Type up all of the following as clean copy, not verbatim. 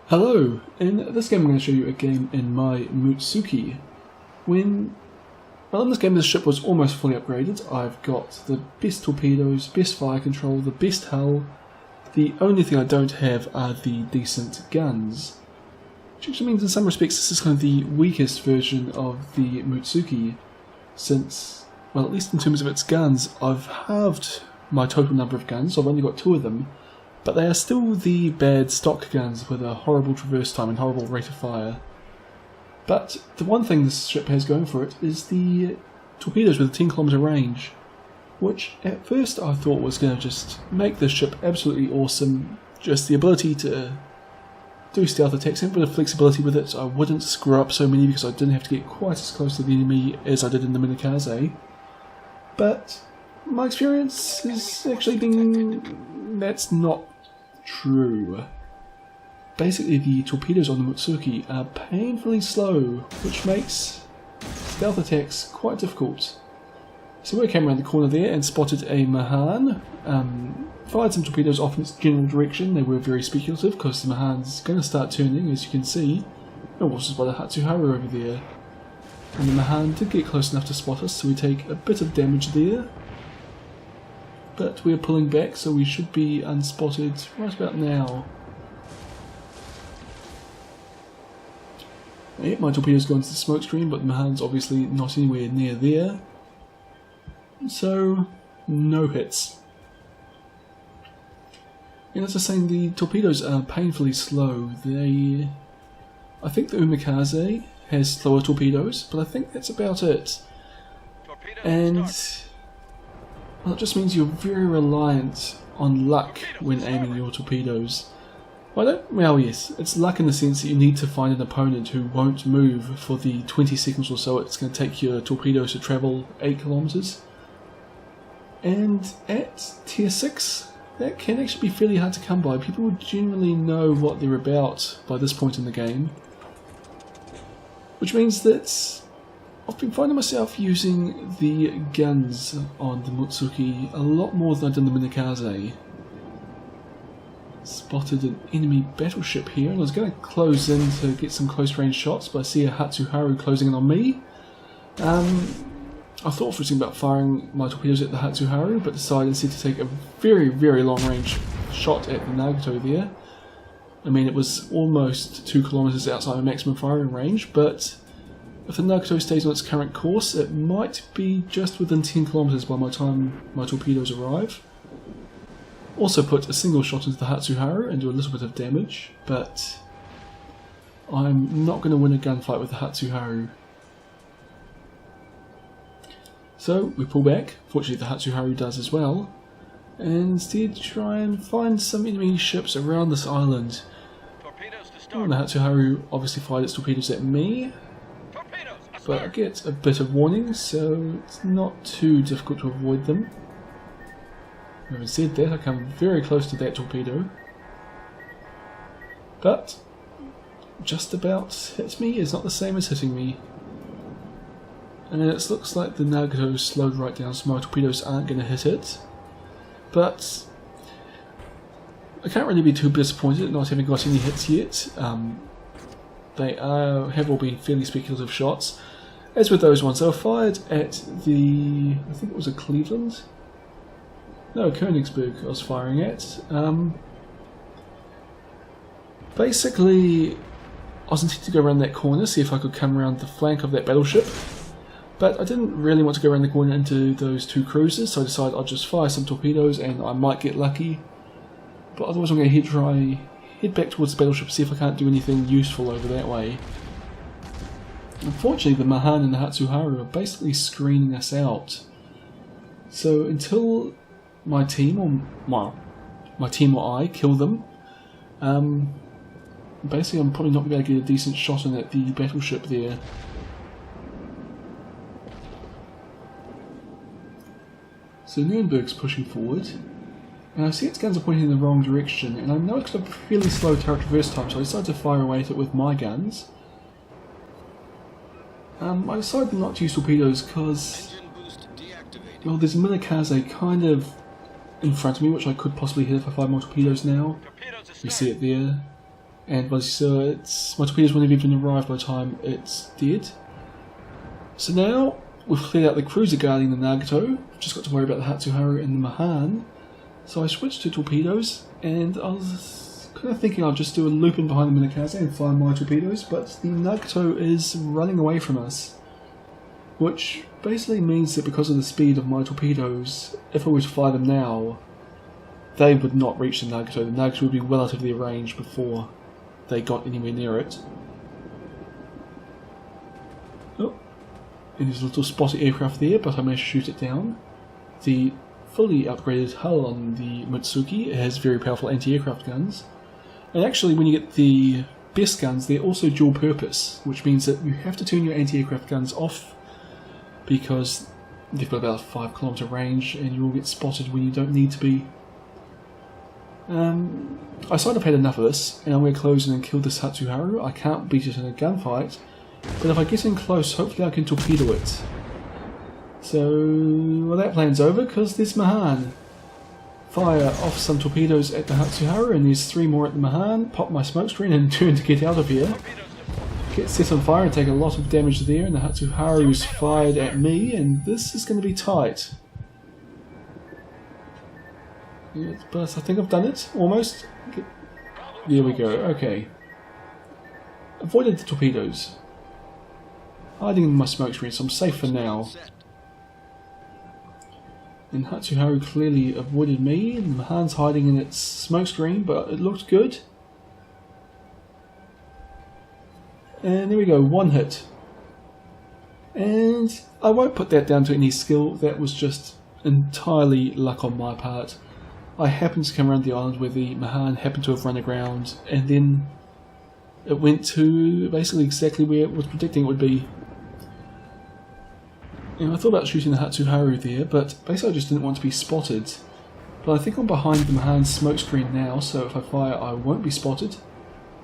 Hello! In this game I'm going to show you a game in my Mutsuki. In this game the ship was almost fully upgraded. I've got the best torpedoes, best fire control, the best hull. The only thing I don't have are the decent guns. Which actually means in some respects this is kind of the weakest version of the Mutsuki, since, well, at least in terms of its guns, I've halved my total number of guns. I've only got 2 of them. But they are still the bad stock guns with a horrible traverse time and horrible rate of fire. But the one thing this ship has going for it is the torpedoes with a 10km range, which at first I thought was going to just make this ship absolutely awesome. Just the ability to do stealth attacks and a bit of flexibility with it, so I wouldn't screw up so many because I didn't have to get quite as close to the enemy as I did in the Minakaze. But my experience has actually been that's not true. Basically, the torpedoes on the Mutsuki are painfully slow, which makes stealth attacks quite difficult. So we came around the corner there and spotted a Mahan. Fired some torpedoes off in its general direction. They were very speculative because the Mahan's going to start turning, as you can see. It was just by the Hatsuharu over there. And the Mahan did get close enough to spot us, so we take a bit of damage there. But we're pulling back, so we should be unspotted right about now. Yep, my torpedoes go into the smoke screen, but the Mahan's obviously not anywhere near there. So, no hits. And as I was saying, the torpedoes are painfully slow. I think the Umikaze has slower torpedoes, but I think that's about it. And well, it just means you're very reliant on luck when aiming your torpedoes. Well, yes, it's luck in the sense that you need to find an opponent who won't move for the 20 seconds or so it's going to take your torpedoes to travel 8 kilometers. And at tier 6, that can actually be fairly hard to come by. People generally know what they're about by this point in the game. Which means that I've been finding myself using the guns on the Mutsuki a lot more than I did in the Minakaze. Spotted an enemy battleship here, and I was going to close in to get some close range shots, but I see a Hatsuharu closing in on me. I thought for a second about firing my torpedoes at the Hatsuharu, but decided instead to take a very, very long range shot at the Nagato there. I mean, it was almost 2 kilometers outside my maximum firing range, but if the Nagato stays on its current course, it might be just within 10 kilometers by the time my torpedoes arrive. Also put a single shot into the Hatsuharu and do a little bit of damage, but I'm not going to win a gunfight with the Hatsuharu. So we pull back. Fortunately the Hatsuharu does as well, and instead try and find some enemy ships around this island. And the Hatsuharu obviously fired its torpedoes at me, but I get a bit of warning, so it's not too difficult to avoid them. Having said that, I come very close to that torpedo, but just about hits me is not the same as hitting me. And it looks like the Nagato slowed right down, so my torpedoes aren't going to hit it. But I can't really be too disappointed at not having got any hits yet. They have all been fairly speculative shots. As with those ones, they were fired at the, I think it was a Cleveland? No, Königsberg I was firing at. Basically, I was intending to go around that corner, see if I could come around the flank of that battleship. But I didn't really want to go around the corner into those 2 cruisers, so I decided I'd just fire some torpedoes and I might get lucky. But otherwise I'm going to head back towards the battleship, see if I can't do anything useful over that way. Unfortunately, the Mahan and the Hatsuharu are basically screening us out. So until my team or I kill them, basically I'm probably not going to be able to get a decent shot in at the battleship there. So Nuremberg's pushing forward, and I see its guns are pointing in the wrong direction, and I know it's got a fairly slow turret traverse time, so I decided to fire away at it with my guns. I decided not to use torpedoes because, well, there's a Minakaze kind of in front of me, which I could possibly hit if I fire more torpedoes now. You see it there. and my torpedoes won't have even arrived by the time it's dead. So now we've cleared out the cruiser guarding the Nagato. We've just got to worry about the Hatsuharu and the Mahan. So I switched to torpedoes, and I was kind of thinking I'll just do a loop in behind the Minakaze and fire my torpedoes, but the Nagato is running away from us, which basically means that because of the speed of my torpedoes, if I were to fire them now, they would not reach the Nagato. The Nagato would be well out of their range before they got anywhere near it. Oh, and there's a little spotty aircraft there, but I managed to shoot it down. The fully upgraded hull on the Mutsuki has very powerful anti-aircraft guns. And actually, when you get the best guns, they're also dual purpose, which means that you have to turn your anti-aircraft guns off because they've got about a 5 kilometer range and you will get spotted when you don't need to be. I sort of had enough of this, and I'm going to close in and kill this Hatsuharu. I can't beat it in a gunfight, but if I get in close, hopefully I can torpedo it. So, well, that plan's over because there's Mahan. Fire off some torpedoes at the Hatsuharu, and there's 3 more at the Mahan. Pop my smoke screen and turn to get out of here. Get set on fire and take a lot of damage there, and the Hatsuharu's fired at me, and this is going to be tight. Yeah, but I think I've done it, almost. There we go, okay. Avoided the torpedoes. Hiding in my smoke screen, so I'm safe for now. And Hatsuharu clearly avoided me, and Mahan's hiding in its smoke screen, but it looked good. And there we go, 1 hit. And I won't put that down to any skill, that was just entirely luck on my part. I happened to come around the island where the Mahan happened to have run aground, and then it went to basically exactly where it was predicting it would be. And I thought about shooting the Hatsuharu there, but basically I just didn't want to be spotted. But I think I'm behind the Mahan's smoke screen now, so if I fire I won't be spotted.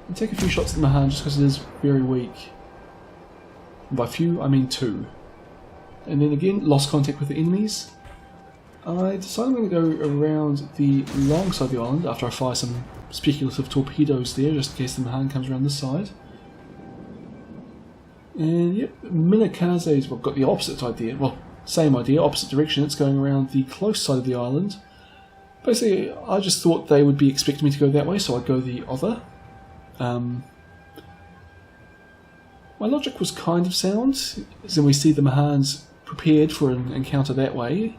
And take a few shots at the Mahan just because it is very weak. And by few, I mean 2. And then again, lost contact with the enemies. I decided I'm going to go around the long side of the island after I fire some speculative torpedoes there, just in case the Mahan comes around this side. And yep, Minakaze's well, got the opposite idea, well, same idea, opposite direction. It's going around the close side of the island. Basically, I just thought they would be expecting me to go that way, so I'd go the other. My logic was kind of sound, as in we see the Mahans prepared for an encounter that way,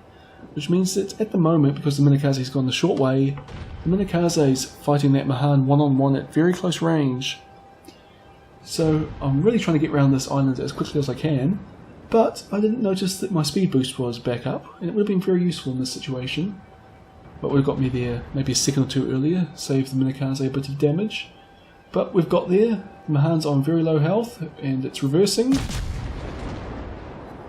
which means that at the moment, because the Minakaze's gone the short way, the Minakaze's fighting that Mahan one-on-one at very close range. So I'm really trying to get around this island as quickly as I can, but I didn't notice that my speed boost was back up, and it would have been very useful in this situation. But would have got me there maybe a second or 2 earlier, saved the Minakaze a bit of damage. But we've got there, the Mahan's on very low health, and it's reversing.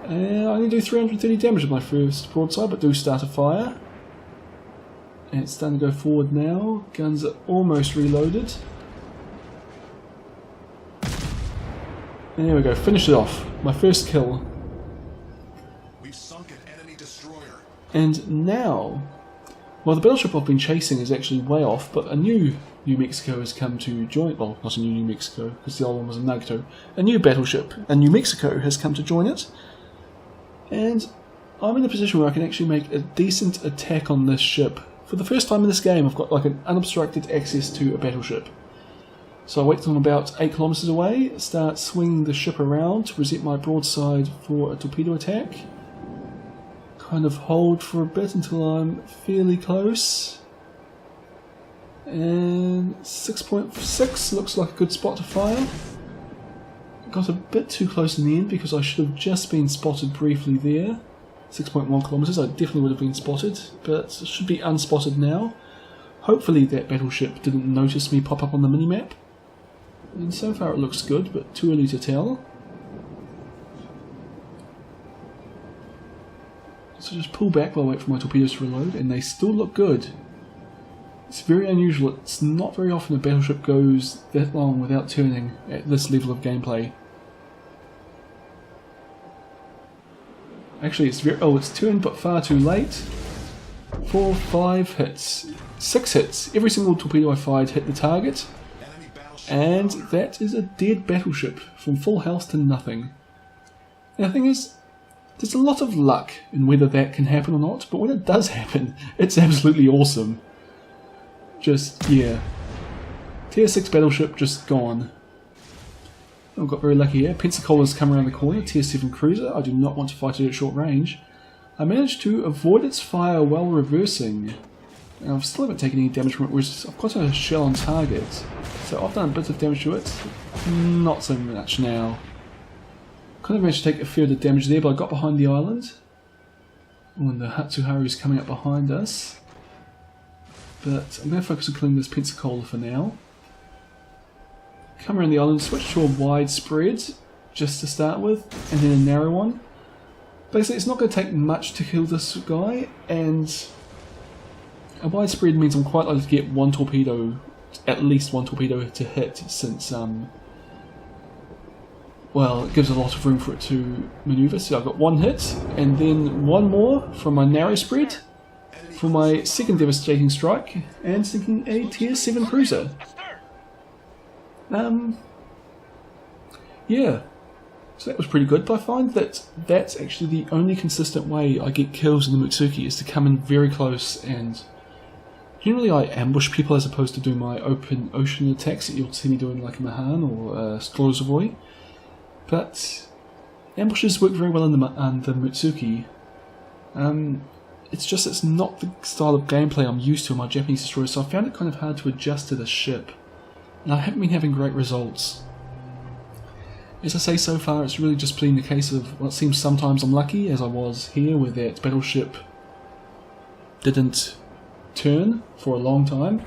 And I only do 330 damage with my first broadside, but do start a fire. And it's starting to go forward now. Guns are almost reloaded. And there we go, finish it off. My first kill. We've sunk an enemy destroyer. And now, well, the battleship I've been chasing is actually way off, but a new New Mexico has come to join. Well, not a new New Mexico, because the old one was a Nagato. A new battleship, a New Mexico, has come to join it. And I'm in a position where I can actually make a decent attack on this ship. For the first time in this game, I've got like an unobstructed access to a battleship. So I wait till I'm about 8 kilometers away, start swinging the ship around to reset my broadside for a torpedo attack. Kind of hold for a bit until I'm fairly close. And 6.6 looks like a good spot to fire. Got a bit too close in the end because I should have just been spotted briefly there. 6.1 kilometers, I definitely would have been spotted, but it should be unspotted now. Hopefully that battleship didn't notice me pop up on the minimap. And so far it looks good, but too early to tell. So just pull back while I wait for my torpedoes to reload, and they still look good. It's very unusual, it's not very often a battleship goes that long without turning at this level of gameplay. Actually it's turned but far too late. 4, 5 hits. 6 hits. Every single torpedo I fired hit the target. And that is a dead battleship from full health to nothing. Now the thing is, there's a lot of luck in whether that can happen or not, but when it does happen, it's absolutely awesome. Just, yeah. Tier 6 battleship just gone. I got very lucky here. Pensacola's come around the corner, Tier 7 cruiser. I do not want to fight it at short range. I managed to avoid its fire while reversing. And I still haven't taken any damage from it, whereas I've got a shell on target. So I've done a bit of damage to it. Not so much now. Kind of managed to take a fair bit of damage there, but I got behind the island. Oh, and the Hatsuharu is coming up behind us. But I'm going to focus on killing this Pensacola for now. Come around the island, switch to a wide spread, just to start with, and then a narrow one. Basically, it's not going to take much to kill this guy, and a wide spread means I'm quite likely to get one torpedo, at least one torpedo to hit, since, well, it gives a lot of room for it to manoeuvre. So I've got one hit, and then one more from my narrow spread, for my second devastating strike, and sinking a Tier 7 cruiser. Yeah, so that was pretty good, but I find that that's actually the only consistent way I get kills in the Mutsuki, is to come in very close, and generally I ambush people as opposed to do my open ocean attacks that you'll see me doing like a Mahan or Strozavoy. But ambushes work very well in the Mutsuki. It's just it's not the style of gameplay I'm used to in my Japanese destroyers, so I found it kind of hard to adjust to the ship. And I haven't been having great results. As I say, so far it's really just been the case of, well, it seems sometimes I'm lucky, as I was here, where that battleship didn't turn for a long time.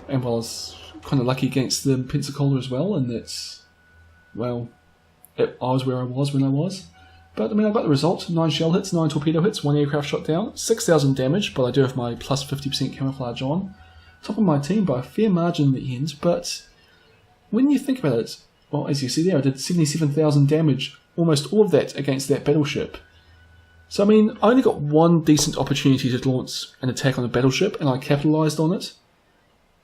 And I was kind of lucky against the Pensacola as well, and that's, well, I was where I was when I was. But I mean, I got the result: 9 shell hits, 9 torpedo hits, 1 aircraft shot down, 6,000 damage, but I do have my plus 50% camouflage on. Top of my team by a fair margin in the end, but when you think about it, well, as you see there, I did 77,000 damage, almost all of that against that battleship. So I mean, I only got one decent opportunity to launch an attack on a battleship, and I capitalised on it.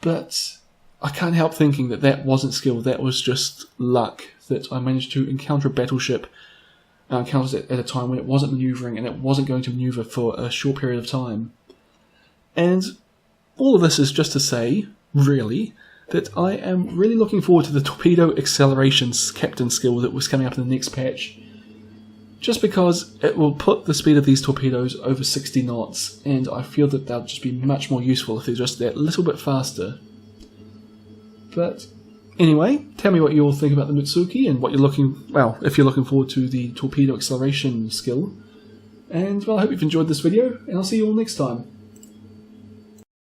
But I can't help thinking that that wasn't skill, that was just luck, that I managed to encounter a battleship, and encountered it at a time when it wasn't manoeuvring, and it wasn't going to manoeuvre for a short period of time. And all of this is just to say, really, that I am really looking forward to the torpedo accelerations captain skill that was coming up in the next patch. Just because it will put the speed of these torpedoes over 60 knots, and I feel that they'll just be much more useful if they're just that little bit faster. But anyway, tell me what you all think about the Mutsuki, and what you're looking, well, if you're looking forward to the torpedo acceleration skill. And well, I hope you've enjoyed this video, and I'll see you all next time.